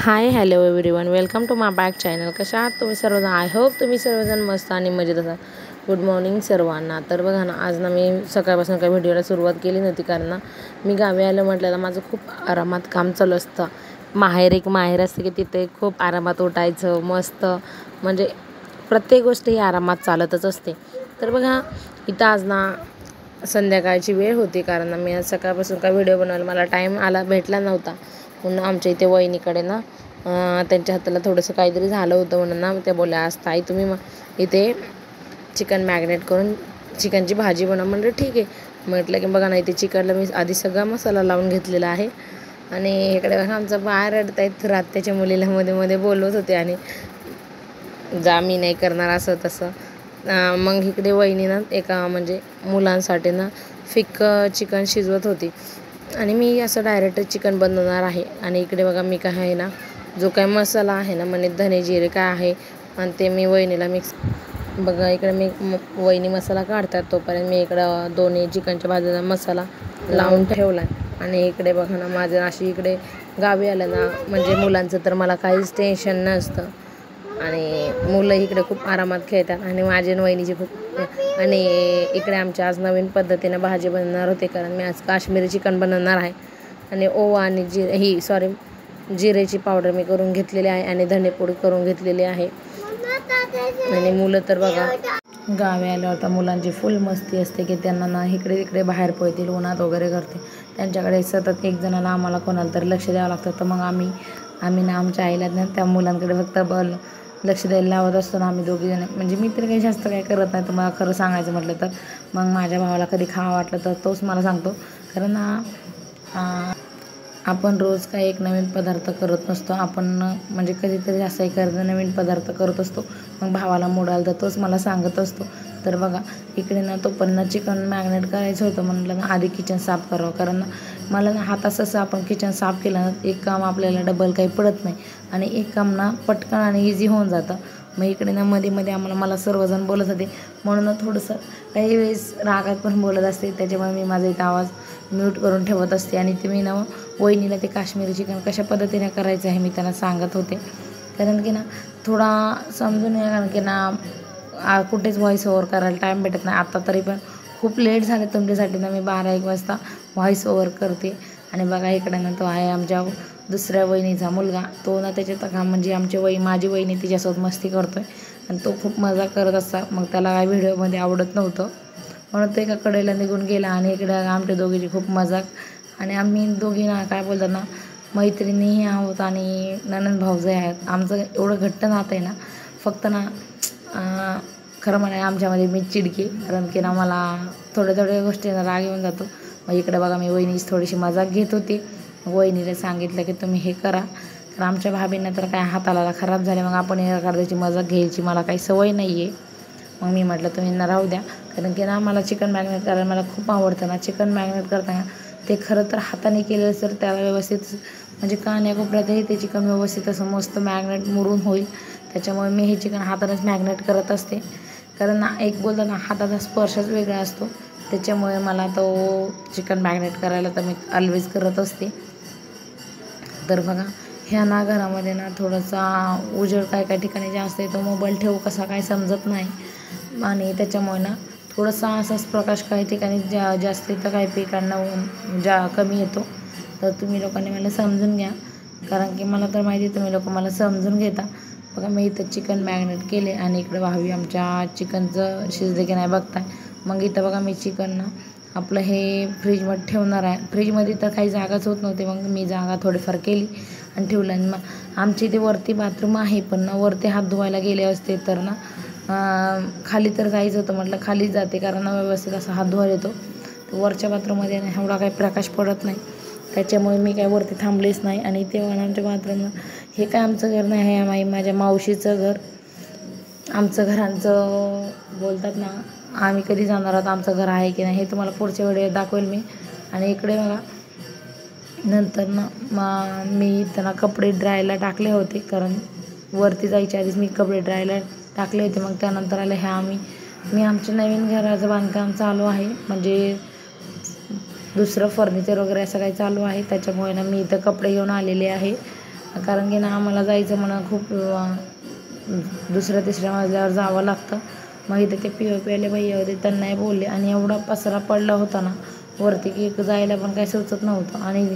High hello everyone, welcome to my back channel. कशा आहात तुम्ही सर्वजण? आय होप तुम्ही सर्वजण मस्त आणि मजेत असाल. गुड मॉर्निंग सर्वांना. तर बघा ना, आज ना मी सकाळपासून काही व्हिडिओला सुरुवात केली नव्हती, कारण ना मी गावी आलं म्हटलं माझं खूप आरामात काम चालू असतं. माहेर असते की तिथे खूप आरामात उठायचं, मस्त म्हणजे प्रत्येक गोष्ट ही आरामात चालतच असते. तर बघा इथं आज ना संध्याकाळची वेळ होती, कारण मी आज सकाळपासून काही व्हिडिओ बनवायला मला टाईम भेटला नव्हता. म्हणून आमच्या इथे वहिनीकडे ना त्यांच्या हाताला थोडंसं काहीतरी झालं होतं, म्हणून ना त्या बोलल्या आज ताई तुम्ही इथे चिकन मॅग्नेट करून चिकनची भाजी बनवा. म्हणजे ठीक आहे म्हटलं की बघा ना, इथे चिकनला मी आधी सगळा मसाला लावून घेतलेला आहे. आणि इकडे बघा आमचा बाळ रडत आहेत, रात्याच्या मुलीला मध्ये मध्ये बोलवत होते आणि जा मी नाही करणार असं तसं. मग इकडे वहिनीनं एका म्हणजे मुलांसाठी ना फिक्कं चिकन शिजवत होती आणि मी असं डायरेक्ट चिकन बनवणार आहे. आणि इकडे बघा मी काय आहे ना, जो काय मसाला आहे ना म्हणजे धने जिरे काय आहे आणि ते मी वहिनीला मिक्स बघा इकडे मी वहिनी मसाला काढतात, तोपर्यंत मी इकडं दोन्ही चिकनच्या भाजीला मसाला लावून ठेवला आहे. आणि इकडे बघा ना माझं अशी इकडे गावी आलं ना म्हणजे मुलांचं तर मला काहीच टेन्शन नसतं आणि मुलं इकडे खूप आरामात खेळतात आणि माझे वहिनीचे खूप. आणि इकडे आमच्या आज नवीन पद्धतीने भाजी बनवणार होते, कारण मी आज काश्मीरी चिकन बनवणार आहे. आणि ओवा आणि जिरेची पावडर मी करून घेतलेली आहे आणि धनेपूड करून घेतलेली आहे. आणि मुलं तर बघा गावी आल्यावर तर मुलांची फुल मस्ती असते की त्यांना ना इकडे तिकडे बाहेर पळतील, उन्हात वगैरे करते. त्यांच्याकडे सतत एक जणाला आम्हाला कोणाला तरी लक्ष द्यावं लागतं. तर मग आम्ही ना आमच्या आईला ना त्या मुलांकडे फक्त लक्ष द्यायला लावत असतो ना आम्ही दोघीजण. म्हणजे मी तर काही जास्त काही करत नाही. तुम्हाला खरं सांगायचं म्हटलं तर मग माझ्या भावाला कधी खावं वाटलं तर तोच मला सांगतो, कारण आपण रोज काही एक नवीन पदार्थ करत नसतो. आपण म्हणजे कधीतरी असं एखादा नवीन पदार्थ करत असतो. मग भावाला मूड आला तर तोच मला सांगत असतो. तर बघा इकडे ना तो पण चिकन मॅग्नेट करायचं होतं, म्हटलं ना आधी किचन साफ करावं, कारण मला ना हातासं आपण किचन साफ केलं ना एक काम आपल्याला डबल काही पडत नाही आणि एक काम ना पटकन आणि इझी होऊन जातं. मग इकडे ना मध्ये मला सर्वजण बोलत होते, म्हणून थोडंसं काही वेळेस रागात पण बोलत असते. त्याच्यामुळे मी माझा इथं आवाज म्यूट करून ठेवत असते. आणि तुम्ही ना वहिनीला ते काश्मीरी चिकन कशा पद्धतीने करायचं आहे मी त्यांना सांगत होते, कारण की ना थोडा समजून घ्या, कारण की ना कुठेच व्हॉईस ओव्हर करायला टाईम भेटत नाही. आता तरी पण खूप लेट झाले तुमच्यासाठी ना, मी 12-1 वाजता व्हॉईस ओव्हर करते. आणि बघा इकडे ना तो आहे आमच्या दुसऱ्या वहिनीचा मुलगा, तो ना त्याच्यात म्हणजे माझी वहिनी तिच्यासोबत मस्ती करतो आहे आणि तो खूप मजा करत असता. मग त्याला काय व्हिडिओमध्ये आवडत नव्हतं, म्हणून तो एका कडेला निघून गेला. आणि इकडे आमच्या दोघीची खूप मजाक. आणि आम्ही दोघी ना काय बोलतात ना मैत्रिणीही आहोत आणि नणंद भाऊजही आहेत. आमचं एवढं घट्ट नातं आहे ना, फक्त ना खरं म्हणाय आमच्यामध्ये मी चिडकी, कारण की ना मला थोड्या गोष्टींना राग येऊन जातो. मग इकडे बघा मी वहिनीची थोडीशी मजाक घेत होती. वहिनीला सांगितलं की तुम्ही हे करा, तर आमच्या भाभींना तर काय हाताला खराब झाले. मग आपण एखाद्याची मजाक घ्यायची मला काही सवय नाही आहे. मग मी म्हटलं तुम्ही ना राहू द्या, कारण की ना मला चिकन मॅग्नेट करायला मला खूप आवडतं ना. चिकन मॅग्नेट करताना ते खरं तर हाताने केलं तर त्याला व्यवस्थित म्हणजे कान्याकोपऱ्यातही ते चिकन व्यवस्थित असं मस्त मॅग्नेट मुरून होईल. त्याच्यामुळे मी हे चिकन हातानेच मॅग्नेट करत असते, कारण ना एक बोलतात ना हाताचा स्पर्शच वेगळा असतो. त्याच्यामुळे मला तो चिकन मॅग्नेट करायला तर मी ऑलवेज करत असते. तर बघा ह्या ना घरामध्ये ना थोडासा उजेड काय ठिकाणी जास्त आहे, तो मोबाईल ठेवू कसा काय समजत नाही. आणि त्याच्यामुळे ना थोडासा असाच प्रकाश काही ठिकाणी जास्त येतं, काही पिकांना कमी येतो. तर तुम्ही लोकांनी मला समजून घ्या, कारण की मला तर माहिती तुम्ही लोक मला समजून घेता. बघा मी इथं चिकन मॅग्नेट केले आणि इकडं भावी आमच्या चिकनचं शिजले की नाही बघताय. मग इथं बघा मी चिकन ना आपलं हे फ्रीजमध्ये ठेवणार आहे. फ्रीजमध्ये तर काही जागाच होत नव्हती, मग मी जागा थोडीफार केली आणि ठेवलं. आणि मग आमच्या इथे वरती बाथरूम आहे, पण ना वरती हात धुवायला गेले असते तर ना खाली तर जायचं होतं. म्हटलं खालीच जाते, कारण व्यवस्थित असा हात धुवायला येतो. वरच्या बाथरूममध्ये एवढा काही प्रकाश पडत नाही, त्याच्यामुळे मी काय वरती थांबलेच नाही. आणि तेव्हा आमच्या बाथरूमला हे काय आमचं घर नाही आहे, माझ्या मावशीचं घर. आमचं घरांचं बोलतात ना आम्ही कधी जाणार आहोत आमचं घर आहे की नाही हे तुम्हाला पुढच्या वेळेस दाखवेल मी. आणि इकडे बघा नंतर ना मी त्यांना कपडे ड्रायला टाकले होते, कारण वरती जायच्या आधीच मी कपडे ड्रायला टाकले होते. मग त्यानंतर आले मी आमच्या नवीन घराचं बांधकाम चालू आहे, म्हणजे दुसरं फर्निचर वगैरे असं काही चालू आहे. त्याच्यामुळे ना मी इथं कपडे घेऊन आलेले आहे. कारण की ना आम्हाला जायचं म्हणा खूप दुसऱ्या तिसऱ्या मजल्यावर जावं लागतं. मग इथे ते POP वाले भैया होते, त्यांनाही बोलले आणि एवढा पसरा पडला होता ना वरती की जायला पण काही सुचत नव्हतं. आणि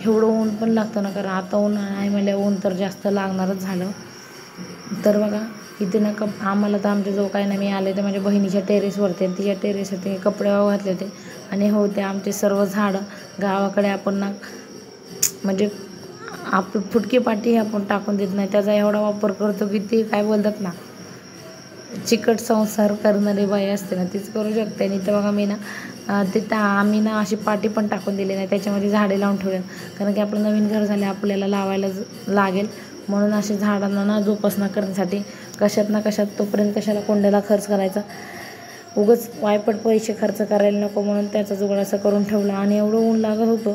एवढं ऊन पण लागतं ना, कारण आता ऊन आहे म्हणजे ऊन तर जास्त लागणारच झालं. तर बघा इथे ना आम्हाला तर आमच्या जो काही ना मी आले ते माझ्या बहिणीच्या टेरेसवरती, तिच्या टेरेसवरती कपडे घातले होते. आणि हो ते आमचे सर्व झाडं गावाकडे आपण ना म्हणजे आपली फुटकी पाटी आपण टाकून देत नाही, त्याचा एवढा वापर करतो की ती काय बोलतात ना चिकट संसार करणारी बाई असते ना तीच करू शकते. आणि तर बघा मी ना तिथं आम्ही ना अशी पाटी पण टाकून दिली नाही, त्याच्यामध्ये झाडे लावून ठेवले. कारण की आपलं नवीन घर झाले आपल्याला लावायला लागेल, म्हणून असे झाडांना ना जोपासना करण्यासाठी कशात ना कशात तोपर्यंत कशाला कोंड्याला खर्च करायचा, उगाच वायपट पैसे खर्च करायला नको, म्हणून त्याचा जुगाड असं करून ठेवला. आणि एवढं ऊन लागत होतं.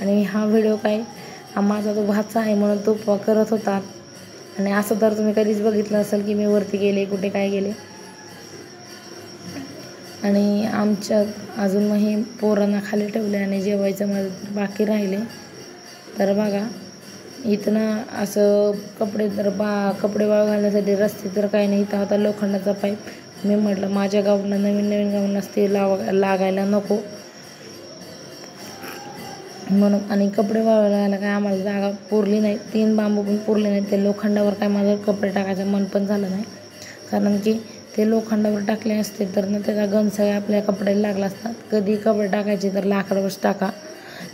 आणि हा व्हिडिओ काय माझा तो भाचा आहे म्हणून तो करत होता. आणि असं तर तुम्ही कधीच बघितलं असेल की मी वरती गेले कुठे काय गेले. आणि आमच्या अजून मग हे पोरांना खाली ठेवले आणि जेवायचं माझं बाकी राहिले. तर बघा इथं ना असं कपडे वाळू घालण्यासाठी रस्ते तर काही नाही, इथं होता लोखंडाचा पाईप. मी म्हटलं माझ्या गावाला नवीन गावाला ते लागायला नको म्हणून. आणि कपडे वाळवायला काय आम्हाला जागा पुरली नाही, 3 बांबू पण पुरले नाही. ते लोखंडावर काय माझं कपडे टाकायचं मन पण झालं नाही, कारण की ते लोखंडावर टाकले असते तर ना त्याचा गंज सगळ्या आपल्या कपड्याला लागला असतात. कधी कपडे टाकायचे तर लाकडावरच टाका.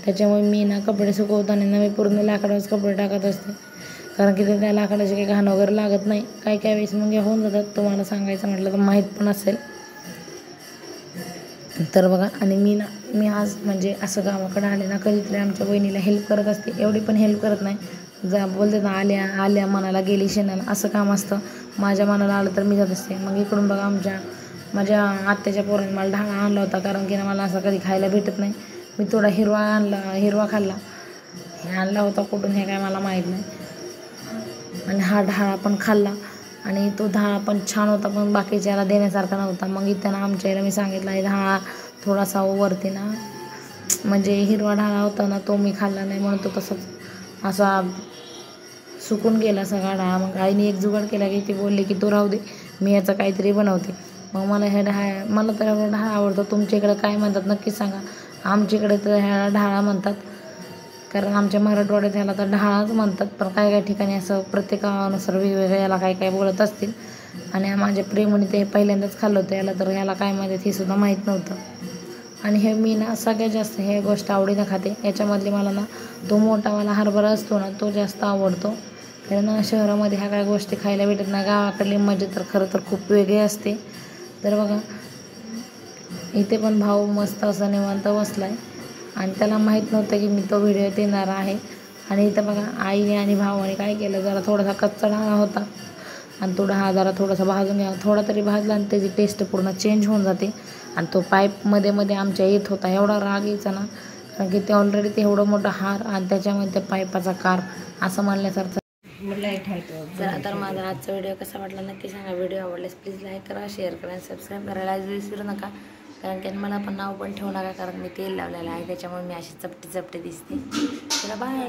त्याच्यामुळे मी ना कपडे सुकवताना ना मी पूर्ण लाकडावरच कपडे टाकत असते, कारण की त्या लाकडाची काही घाण वगैरे लागत नाही. काही वेळेस मग होऊन जातात, तुम्हाला सांगायचं म्हटलं तर माहीत पण असेल. तर बघा आणि मी आज म्हणजे असं गावाकडे आले ना कधीतरी आमच्या बहिणीला हेल्प करत असते, एवढी पण हेल्प करत नाही. बोलते ना आल्या मनाला गेली शेणाला, असं काम असतं. माझ्या मनाला आलं तर मी जात असते. मग इकडून बघा माझ्या आत्याच्या पोराने मला ढाळा आणला होता, कारण की ना मला असं कधी खायला भेटत नाही. मी थोडा हिरवा खाल्ला. हे आणला होता कुठून हे काय मला माहीत नाही. आणि हा ढाळा पण खाल्ला आणि तो ढाळा पण छान होता, पण बाकीच्याला देण्यासारखा नव्हता. मग इथं आमच्या याला मी सांगितलं आहे ढाळा थोडासा वरती ना म्हणजे हिरवा ढाळा होता ना तो मी खाल्ला नाही, म्हणून तो तसंच असा सुकून गेला सगळा ढाळा. मग आईने एक जुगाड केला की ती बोलली की तो राहू दे, मी याचं काहीतरी बनवते. मग मला मला तर एवढा ढाळा आवडतो. तुमच्या इकडे काय म्हणतात नक्कीच सांगा. आमच्याकडे तर ह्याला ढाळा म्हणतात, कारण आमच्या मराठवाड्यात ह्याला तर ढाळाच म्हणतात. पण काही ठिकाणी असं प्रत्येकानुसार वेगवेगळ्या याला काय बोलत असतील. आणि माझ्या प्रेमाने ते पहिल्यांदाच खाल्लं होतं याला, तर ह्याला काय माहिती हे सुद्धा माहीत नव्हतं. आणि हे मी ना सगळ्यात जास्त हे गोष्ट आवडीनं खाते. याच्यामधली मला ना तो मोठावाला हरभरा असतो ना तो जास्त आवडतो, कारण शहरामध्ये ह्या काय गोष्टी खायला भेटत नाही. गावाकडली मजा तर खरं तर खूप वेगळी असते. तर बघा इथे पण भाऊ मस्त असा निवांत बसला आहे आणि त्याला माहीत नव्हतं की मी तो व्हिडिओ येणार आहे. आणि इथं बघा आईने आणि भावाने काय केलं, जरा थोडासा कच्चा ढाळा होता आणि तो ढाळा जरा थोडासा भाजून घ्यावा. थोडा तरी भाजला आणि त्याची टेस्ट पूर्ण चेंज होऊन जाते. आणि तो पाईप मध्ये आमच्या येत होता, एवढा राग यायचा ना, कारण की ते ऑलरेडी ते एवढं मोठं हार आणि त्याच्यामध्ये त्या पाईपाचा कार असं म्हणल्यासारखं. चला तर माझा आजचा व्हिडिओ कसा वाटला नक्की सांगा. व्हिडिओ आवडल्यास प्लीज लाईक करा, शेअर करा आणि सबस्क्राईब करायला विसरू नका. कारण की मला पण नाव पण ठेवू नका, कारण मी तेल लावलेलं आहे त्याच्यामुळे मी अशी चपटी दिसते. चला बाय.